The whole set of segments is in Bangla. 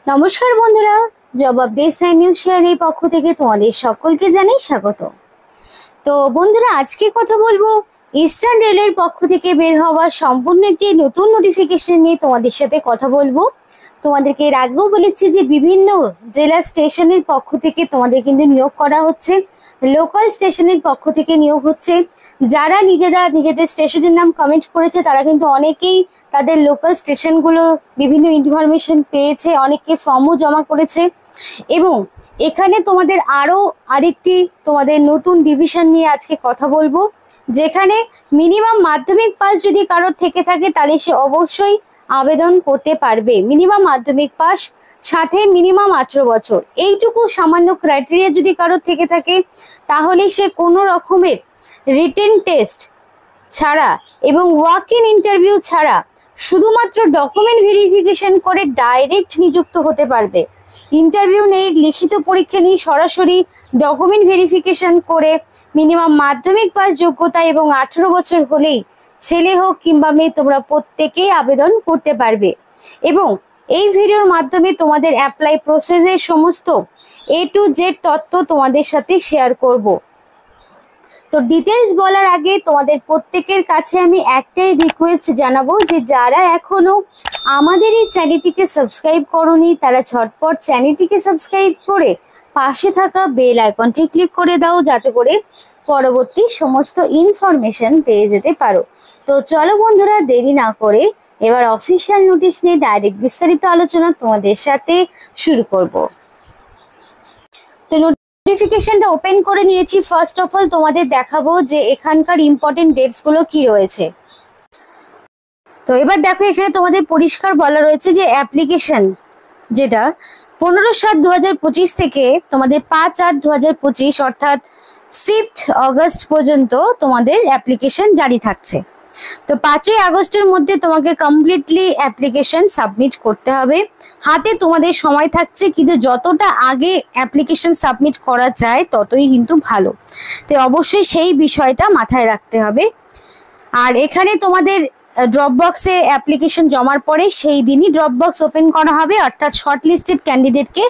নমস্কার বন্ধুরা, জব আপডেট সাইন নিউজ চ্যানেলের পক্ষ থেকে তোমাদের সকলকে জানাই স্বাগত। তো বন্ধুরা, আজকে কথা বলবো ইস্টার্ন রেলের পক্ষ থেকে বের হওয়া সম্পূর্ণ একটি নতুন নোটিফিকেশন নিয়ে তোমাদের সাথে কথা বলবো। তোমাদেরকে এর আগেও বলেছি যে বিভিন্ন জেলা স্টেশনের পক্ষ থেকে তোমাদের কিন্তু নিয়োগ করা হচ্ছে, লোকাল স্টেশনের পক্ষ থেকে নিয়োগ হচ্ছে। যারা নিজেদের স্টেশনের নাম কমেন্ট করেছে তারা কিন্তু অনেকেই তাদের লোকাল স্টেশনগুলো বিভিন্ন ইনফরমেশন পেয়েছে, অনেকে ফর্মও জমা করেছে। এবং এখানে তোমাদের আরেকটি তোমাদের নতুন ডিভিশন নিয়ে আজকে কথা বলবো, যেখানে মিনিমাম মাধ্যমিক পাস যদি কারোর থেকে থাকে তাহলে সে অবশ্যই আবেদন করতে পারবে। মিনিমাম মাধ্যমিক পাস, সাথে মিনিমাম 18 বছর, এইটুকু সামান্য ক্রাইটেরিয়া যদি কারোর থেকে থাকে তাহলে সে কোনো রকমের রিটেন টেস্ট ছাড়া এবং ওয়াক ইন ইন্টারভিউ ছাড়া শুধুমাত্র ডকুমেন্ট ভেরিফিকেশন করে ডাইরেক্ট নিযুক্ত হতে পারবে। ইন্টারভিউ নেই, লিখিত পরীক্ষা নেই, সরাসরি ডকুমেন্ট ভেরিফিকেশন করে মিনিমাম মাধ্যমিক পাস যোগ্যতা এবং 18 বছর হলেই ছেলে হোক কিংবা মেয়ে তোমরা প্রত্যেকেই আবেদন করতে পারবে। এবং এই ভিডিওর মাধ্যমে তোমাদের অ্যাপ্লাই প্রসেসের সমস্ত A to Z তথ্য তোমাদের সাথে শেয়ার করব। তো ডিটেলস বলার আগে তোমাদের প্রত্যেকের কাছে আমি একটাই রিকোয়েস্ট জানাবো যে যারা এখনো আমাদের এই চ্যানেলটিকে সাবস্ক্রাইব করোনি তারা ঝটপট চ্যানেলটিকে সাবস্ক্রাইব করে পাশে থাকা বেল আইকনটি ক্লিক করে দাও, যাতে করে পরবর্তী সমস্ত ইনফরমেশন পেয়ে যেতে পারো। তো চলো বন্ধুরা, দেরি না করে এবার অফিসিয়াল নোটিশ নিয়ে ডাইরেক্ট বিস্তারিত আলোচনা তোমাদের সাথে শুরু করব। তো নোটিফিকেশনটা ওপেন করে নিয়েছি। ফার্স্ট অফ অল তোমাদের দেখাবো যে এখানকার ইম্পর্টেন্ট ডেটস গুলো কি রয়েছে। তো এবার দেখো, এখানে তোমাদের পরিষ্কার বলা রয়েছে যে অ্যাপ্লিকেশন যেটা 15/7/2025 থেকে তোমাদের 5/8/2025 অর্থাৎ 5th অগস্ট পর্যন্ত তোমাদের অ্যাপ্লিকেশন জারি থাকছে। তো 5ই আগস্টের মধ্যে তোমাকে কমপ্লিটলি অ্যাপ্লিকেশন সাবমিট করতে হবে। হাতে তোমাদের সময় থাকছে, কিন্তু যতটা আগে অ্যাপ্লিকেশন সাবমিট করা যায় ততই কিন্তু ভালো। তো অবশ্যই সেই বিষয়টা মাথায় রাখতে হবে। আর এখানে তোমাদের ড্রপ বক্সে অ্যাপ্লিকেশন জমার পরে সেই দিনই ড্রপ বক্স ওপেন করা হবে, অর্থাৎ শর্টলিস্টেড ক্যান্ডিডেটকে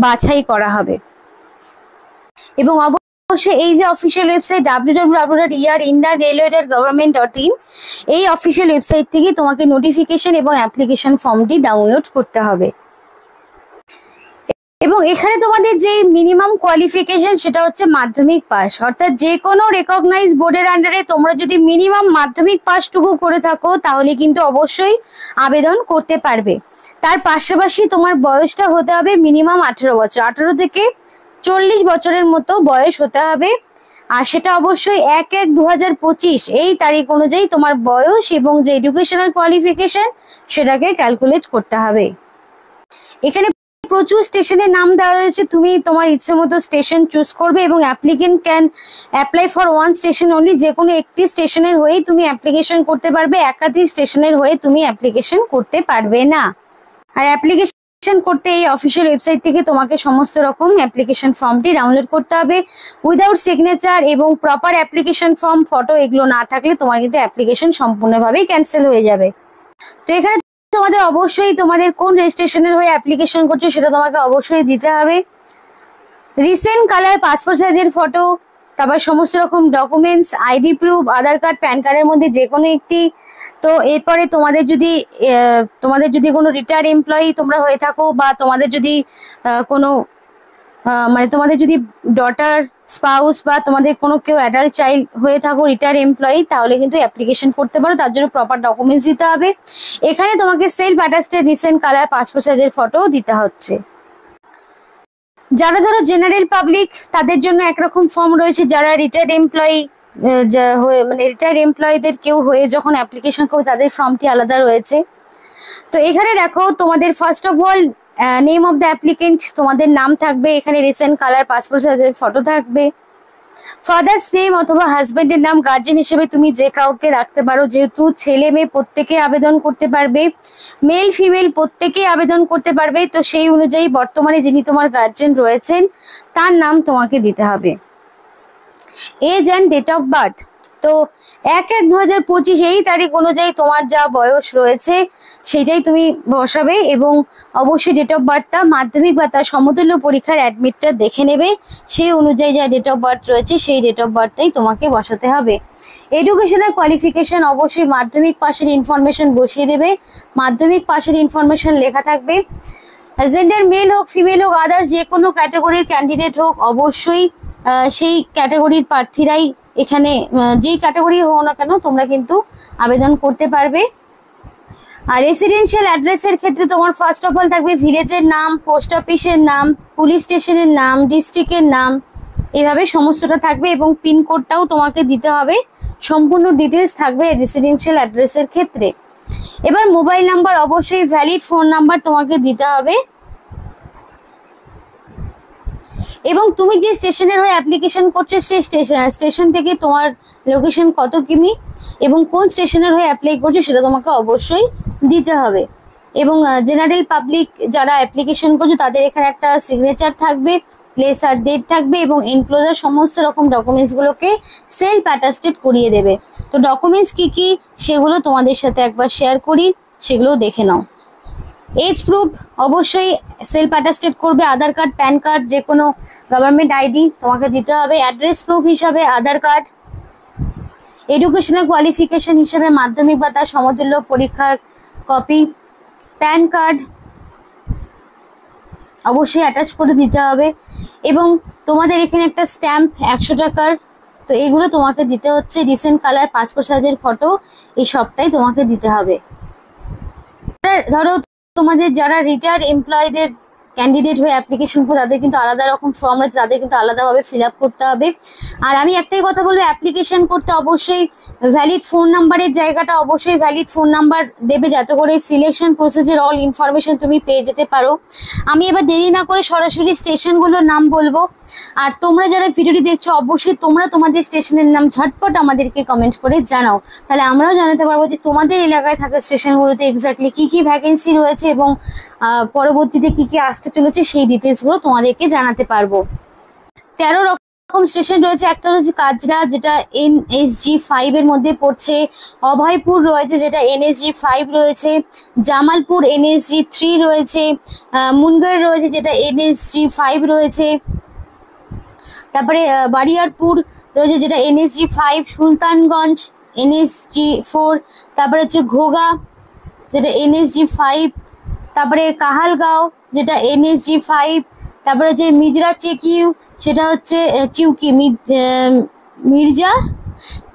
বাছাই করা হবে। এবং অবশ্যই এই যে অফিসিয়াল ওয়েবসাইট www.indianrailway.government.in, এই অফিসিয়াল ওয়েবসাইট থেকে তোমাকে নোটিফিকেশন এবং অ্যাপ্লিকেশন ফর্মটি ডাউনলোড করতে হবে। এবং এখানে তোমাদের যে মিনিমাম কোয়ালিফিকেশন সেটা হচ্ছে মাধ্যমিক পাস, অর্থাৎ যে কোনো রেকগনাইজ বোর্ডের আন্ডারে তোমরা যদি মিনিমাম মাধ্যমিক পাসটুকু করে থাকো তাহলে কিন্তু অবশ্যই আবেদন করতে পারবে। তার পাশাপাশি তোমার বয়সটা হতে হবে মিনিমাম 18 বছর, 18 থেকে 40 বছরের মতো বয়স হতে হবে। আর সেটা অবশ্যই 1/1/2025 এই তারিখ অনুযায়ী তোমার বয়স এবং যে এডুকেশনাল কোয়ালিফিকেশন সেটাকে ক্যালকুলেট করতে হবে। এখানে প্রচুর স্টেশনের নাম দেওয়া রয়েছে, তুমি তোমার ইচ্ছে মতো স্টেশন চুজ করবে এবং applicant can apply for one station only. যে কোনো একটি স্টেশনের হয়েই তুমি অ্যাপ্লিকেশন করতে পারবে, একাধিক স্টেশনের হয়ে তুমি অ্যাপ্লিকেশন করতে পারবে না। আর অ্যাপ্লিকেশন করতে এই অফিসিয়াল ওয়েবসাইট থেকে তোমাকে সমস্ত রকম অ্যাপ্লিকেশন ফর্মটি ডাউনলোড করতে হবে। উইদাউট সিগনেচার এবং প্রপার অ্যাপ্লিকেশন ফর্ম, ফটো এগুলো না থাকলে তোমার কিন্তু অ্যাপ্লিকেশন সম্পূর্ণভাবেই ক্যান্সেল হয়ে যাবে। তো এখানে তোমাদের অবশ্যই তোমাদের কোন রেজিস্ট্রেশনের হয়ে অ্যাপ্লিকেশন করছো সেটা তোমাকে অবশ্যই দিতে হবে। রিসেন্ট কালার পাসপোর্ট সাইজের ফটো, তারপর সমস্ত রকম ডকুমেন্টস, আইডি প্রুফ, আধার কার্ড, প্যান কার্ডের মধ্যে যে কোনো একটি। তো এরপরে তোমাদের যদি কোনো রিটায়ার্ড এমপ্লয়ি তোমরা হয়ে থাকো বা তোমাদের যদি কোনো তোমাদের যদি ডটার, স্পাউস বা তোমাদের কোনো কেউ অ্যাডাল্ট চাইল্ড হয়ে থাকো রিটায়ার্ড এমপ্লয়ি, তাহলে কিন্তু অ্যাপ্লিকেশন করতে পারো। তার জন্য প্রপার ডকুমেন্টস দিতে হবে। এখানে তোমাকে self attested recent colour passport সাইজের ফটো দিতে হচ্ছে। যারা ধরো জেনারেল পাবলিক তাদের জন্য একরকম ফর্ম রয়েছে, যারা রিটায়ার্ড এমপ্লয়ি রিটায়ার্ড এমপ্লয়ীদের কেউ হয়ে যখন অ্যাপ্লিকেশন করবে তাদের ফর্মটি আলাদা রয়েছে। তো এখানে দেখো তোমাদের first of all name of the applicant, তোমাদের নাম থাকবে, এখানে রিসেন্ট কালার পাসপোর্ট সাইজের ফটো থাকবে। ফাদার্স নেম অথবা হাজবেন্ডের নাম, গার্জেন হিসেবে তুমি যে কাউকে রাখতে পারো, যেহেতু ছেলে মেয়ে প্রত্যেকে আবেদন করতে পারবে, মেল ফিমেল প্রত্যেকেই আবেদন করতে পারবে। তো সেই অনুযায়ী বর্তমানে যিনি তোমার গার্জেন রয়েছেন তার নাম তোমাকে দিতে হবে। Age and date of birth, তো 1/1/2025 এই তারিখ অনুযায়ী তোমার যা বয়স রয়েছে সেইটাই তুমি বসাবে এবং অবশ্যই ডেট অফ বার্থটা মাধ্যমিক বা তার সমতুল্য পরীক্ষার অ্যাডমিটটা দেখে নেবে, সেই অনুযায়ী যা ডেট অফ বার্থ রয়েছে সেই ডেট অফ বার্থটাই তোমাকে বসাতে হবে। এডুকেশনাল কোয়ালিফিকেশন অবশ্যই মাধ্যমিক পাশের ইনফরমেশন বসিয়ে দেবে, মাধ্যমিক পাশের ইনফরমেশন লেখা থাকবে। জেন্ডার মেল হোক ফিমেল হোক আদার্স যে কোনো ক্যাটাগরির ক্যান্ডিডেট হোক অবশ্যই সেই ক্যাটাগরির প্রার্থীরাই এখানে যেই ক্যাটাগরি হোক না কেন তোমরা কিন্তু আবেদন করতে পারবে। আর রেসিডেন্সিয়াল অ্যাড্রেসের ক্ষেত্রে তোমার ফার্স্ট অফ অল থাকবে ভিলেজের নাম, পোস্ট অফিসের নাম, পুলিশ স্টেশনের নাম, ডিস্ট্রিক্টের নাম, এভাবে সমস্তটা থাকবে এবং পিনকোডটাও তোমাকে দিতে হবে। সম্পূর্ণ ডিটেলস থাকবে রেসিডেন্সিয়াল অ্যাড্রেসের ক্ষেত্রে। এবার মোবাইল নাম্বার অবশ্যই ভ্যালিড ফোন নাম্বার তোমাকে দিতে হবে এবং তুমি যে স্টেশনের হয়ে অ্যাপ্লিকেশন করছো সেই স্টেশন থেকে তোমার লোকেশন কত কিমি এবং কোন স্টেশনের হয়ে অ্যাপ্লাই করছো সেটা তোমাকে অবশ্যই দিতে হবে। এবং জেনারেল পাবলিক যারা অ্যাপ্লিকেশন করছো তাদের এখানে একটা সিগনেচার থাকবে, প্লেস আর ডেট থাকবে এবং এনক্লোজার সমস্ত রকম ডকুমেন্টসগুলোকে সেলফ অ্যাটাস্টেড করিয়ে দেবে। তো ডকুমেন্টস কী কী সেগুলো তোমাদের সাথে একবার শেয়ার করি, সেগুলো দেখে নাও। এজ প্রুফ অবশ্যই সেলফ অ্যাটাস্টেড করবে, আধার কার্ড, প্যান কার্ড, যে কোনো গভর্নমেন্ট আইডি তোমাকে দিতে হবে। অ্যাড্রেস প্রুফ হিসাবে আধার কার্ড। এডুকেশনাল কোয়ালিফিকেশন হিসেবে মাধ্যমিক বা তার সমতুল্য পরীক্ষার কপি, প্যান কার্ড অবশ্যই অ্যাটাচ করে দিতে হবে এবং তোমাদের এখানে একটা স্ট্যাম্প 100 টাকার, তো এইগুলো তোমাকে দিতে হচ্ছে। রিসেন্ট কালার পাসপোর্ট সাইজের ফটো, এই সবটাই তোমাকে দিতে হবে। ধরো তোমাদের যারা রিটায়ার্ড এমপ্লয়ীদের ক্যান্ডিডেট হয়ে অ্যাপ্লিকেশন করে তাদের কিন্তু আলাদা রকম ফর্ম রয়েছে, তাদের কিন্তু আলাদাভাবে ফিল আপ করতে হবে। আর আমি একটাই কথা বলবো, অ্যাপ্লিকেশন করতে অবশ্যই ভ্যালিড ফোন নাম্বারের জায়গাটা অবশ্যই ভ্যালিড ফোন নাম্বার দেবে, যাতে করে সিলেকশন প্রসেসের অল ইনফরমেশন তুমি পেয়ে যেতে পারো। আমি এবার দেরি না করে সরাসরি স্টেশনগুলোর নাম বলবো। আর তোমরা যারা ভিডিওটি দেখছো অবশ্যই তোমরা তোমাদের স্টেশনের নাম ঝটপট আমাদেরকে কমেন্ট করে জানাও, তাহলে আমরাও জানাতে পারবো যে তোমাদের এলাকায় থাকা স্টেশনগুলোতে এক্স্যাক্টলি কী কী ভ্যাকেন্সি রয়েছে এবং পরবর্তীতে কী কী আসতে চলেছে সেই ডিটেলসগুলো তোমাদেরকে জানাতে পারবো। 13 রকম স্টেশন রয়েছে। একটা রয়েছে কাজরা, যেটা NSG 5 এর মধ্যে পড়ছে। অভয়পুর রয়েছে, যেটা NSG 5 রয়েছে। জামালপুর NSG 3 রয়েছে। মুনগার রয়েছে, যেটা NSG 5 রয়েছে। তারপরে বারিয়ারপুর রয়েছে, যেটা NSG 5। সুলতানগঞ্জ NSG 4। তারপরে হচ্ছে ঘোগা, যেটা NSG 5। তারপরে কাহালগাঁও, যেটা NSG 5। তারপরে হচ্ছে মিজরা চেকিউ, সেটা হচ্ছে চিউকি, মির্জা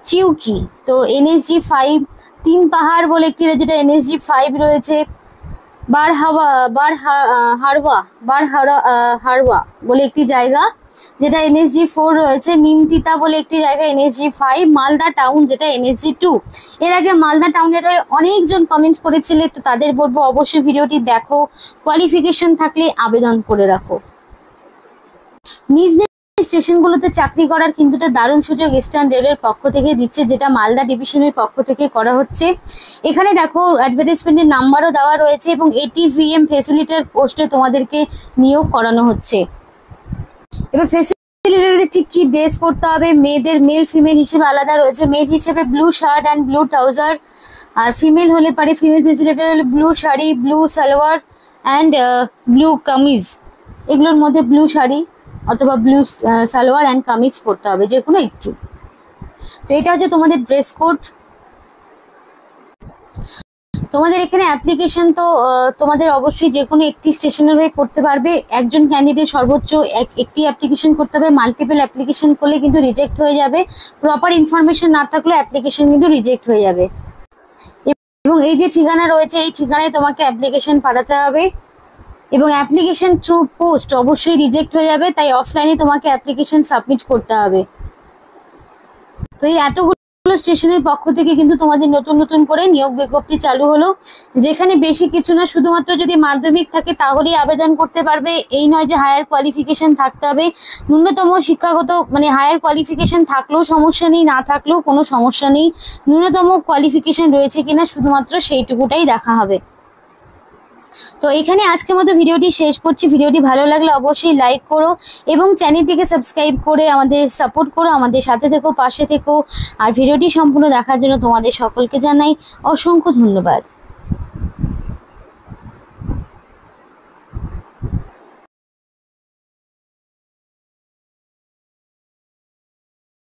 চিউকি, তো NSG 5। 3 পাহাড় বলে একটি রয়েছে, যেটা NSG 5 রয়েছে। বারহারওয়া বলে একটি জায়গা, যেটা NSG 4 রয়েছে। নিমতিতা বলে একটি জায়গা NSG 5। মালদা টাউন, যেটা NSG 2। এর আগে মালদা টাউনের অনেকজন কমেন্ট করেছিলে, তো তাদের বলবো অবশ্যই ভিডিওটি দেখো, কোয়ালিফিকেশন থাকলে আবেদন করে রাখো। নিজ নিজ স্টেশনগুলোতে চাকরি করার কিন্তু একটা দারুণ সুযোগ ইস্টার্ন রেলের পক্ষ থেকে দিচ্ছে, যেটা মালদা ডিভিশনের পক্ষ থেকে করা হচ্ছে। এখানে দেখো অ্যাডভার্টাইজমেন্টের নাম্বারও দেওয়া রয়েছে এবং ATVM ফেসিলিটার পোস্টে তোমাদেরকে নিয়োগ করানো হচ্ছে। এবার ফেসিলিটারে ঠিক কি ড্রেস পরতে হবে, মেয়েদের মেল ফিমেল হিসেবে আলাদা রয়েছে। মেল হিসেবে blue shirt and blue trouser, আর ফিমেল হলে পারে ফিমেল ফেসিলিটার হলে blue sari, blue salwar and blue kameez. এগুলোর মধ্যে ব্লু শাড়ি অথবা ব্লু সালোয়ার অ্যান্ড কামিজ পরতে হবে, যে কোনো একটি। তো এটা হচ্ছে তোমাদের ড্রেস কোড। তোমাদের এখানে অ্যাপ্লিকেশন তো তোমাদের অবশ্যই যে কোনো একটি স্টেশনের হয়ে করতে পারবে। একজন ক্যান্ডিডেট সর্বোচ্চ একটি অ্যাপ্লিকেশন করতে হবে, মাল্টিপল অ্যাপ্লিকেশন করলে কিন্তু রিজেক্ট হয়ে যাবে। প্রপার ইনফরমেশন না থাকলে অ্যাপ্লিকেশন কিন্তু রিজেক্ট হয়ে যাবে। এবং এই যে ঠিকানা রয়েছে এই ঠিকানায় তোমাকে অ্যাপ্লিকেশন পাঠাতে হবে এবং অ্যাপ্লিকেশন থ্রু পোস্ট অবশ্যই রিজেক্ট হয়ে যাবে, তাই অফলাইনে তোমাকে অ্যাপ্লিকেশন সাবমিট করতে হবে। তো এই এতগুলো স্টেশনের পক্ষ থেকে কিন্তু তোমাদের নতুন নতুন করে নিয়োগ বিজ্ঞপ্তি চালু হলো, যেখানে বেশি কিছু না, শুধুমাত্র যদি মাধ্যমিক থাকে তাহলেই আবেদন করতে পারবে, এই নয় যে হায়ার কোয়ালিফিকেশন থাকতে হবে। ন্যূনতম শিক্ষাগত মানে হায়ার কোয়ালিফিকেশন থাকলেও সমস্যা নেই, না থাকলেও কোনো সমস্যা নেই। ন্যূনতম কোয়ালিফিকেশন রয়েছে কিনা শুধুমাত্র সেইটুকুটাই দেখা হবে। তো এখানে আজকের মতো ভিডিওটি শেষ করছি। ভিডিওটি ভালো লাগলে অবশ্যই লাইক করো এবং চ্যানেলটিকে সাবস্ক্রাইব করে আমাদের সাপোর্ট করো, আমাদের সাথে থেকো, পাশে থেকো। আর ভিডিওটি সম্পূর্ণ দেখার জন্য তোমাদের সকলকে জানাই অসংখ্য ধন্যবাদ।